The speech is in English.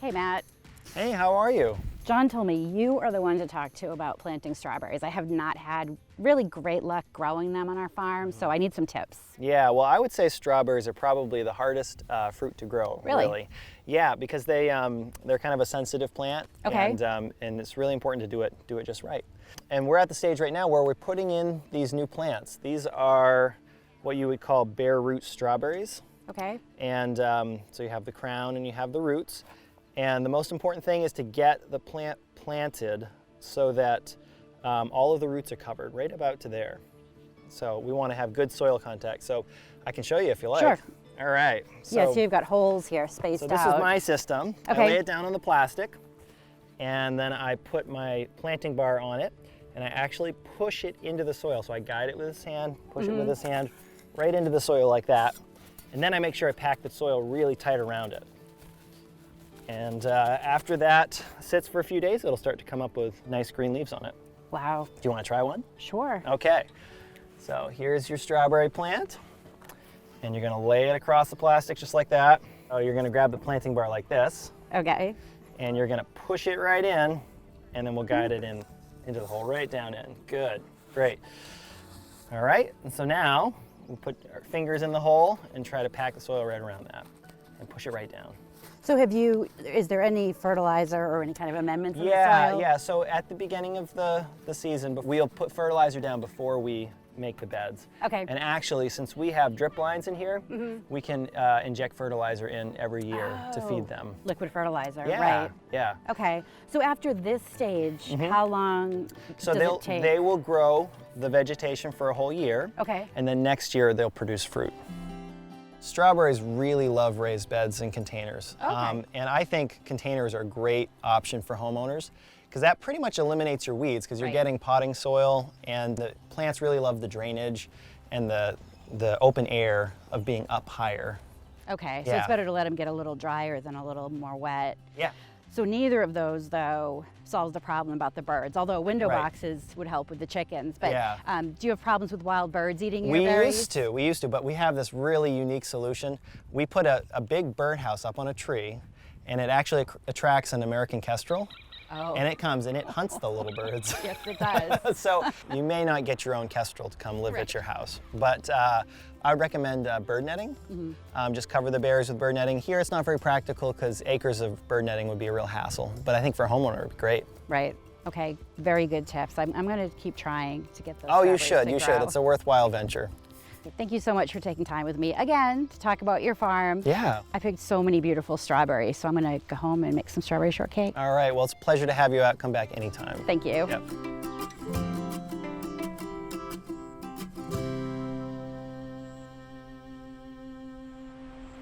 Hey, Matt. Hey, how are you? John told me you are the one to talk to about planting strawberries. I have not had really great luck growing them on our farm, so I need some tips. Yeah, well, I would say strawberries are probably the hardest fruit to grow. Really? Yeah, because they're kind of a sensitive plant, Okay. and it's really important to do it just right. And we're at the stage right now where we're putting in these new plants. These are what you would call bare root strawberries. Okay. And so you have the crown and you have the roots. And the most important thing is to get the plant planted so that all of the roots are covered right about to there. So we want to have good soil contact. So I can show you if you like. Sure. All right. So you've got holes here spaced out. So this is my system. Okay. I lay it down on the plastic, and then I put my planting bar on it, and I actually push it into the soil. So I guide it with this hand, push it with this hand, right into the soil like that. And then I make sure I pack the soil really tight around it. And after that sits for a few days, it'll start to come up with nice green leaves on it. Wow. Do you want to try one? Sure. Okay. So here's your strawberry plant. And you're going to lay it across the plastic just like that. Oh, you're going to grab the planting bar like this. Okay. And you're going to push it right in, and then we'll guide it into the hole right down in. Good. Great. All right. And so now we'll put our fingers in the hole and try to pack the soil right around that and push it right down. So is there any fertilizer or any kind of amendments in the soil? Yeah. So at the beginning of the season, we'll put fertilizer down before we make the beds. Okay. And actually, since we have drip lines in here, we can inject fertilizer in every year to feed them. Liquid fertilizer, Yeah, right? yeah. Okay. So after this stage, how long So does it take? they will grow the vegetation for a whole year. Okay. And then next year they'll produce fruit. Strawberries really love raised beds and containers. Okay. And I think containers are a great option for homeowners because that pretty much eliminates your weeds because you're getting potting soil, and the plants really love the drainage and the open air of being up higher. Okay, so Yeah. it's better to let them get a little drier than a little more wet. Yeah. So neither of those, though, solves the problem about the birds, although window Right. boxes would help with the chickens. But Yeah. Do you have problems with wild birds eating your We berries? used to, but we have this really unique solution. We put a big birdhouse up on a tree, and it actually attracts an American kestrel. Oh. And it comes and it hunts the little birds. Yes, it does. So you may not get your own kestrel to come live at your house, but I would recommend bird netting. Just cover the berries with bird netting. Here it's not very practical because acres of bird netting would be a real hassle, but I think for a homeowner it would be great. Right. Okay, very good tips. I'm going to keep trying to get those Oh, you strawberries should, to grow. It's a worthwhile venture. Thank you so much for taking time with me again to talk about your farm. Yeah. I picked so many beautiful strawberries, so I'm going to go home and make some strawberry shortcake. All right, well, it's a pleasure to have you out. Come back anytime. Thank you. Yep.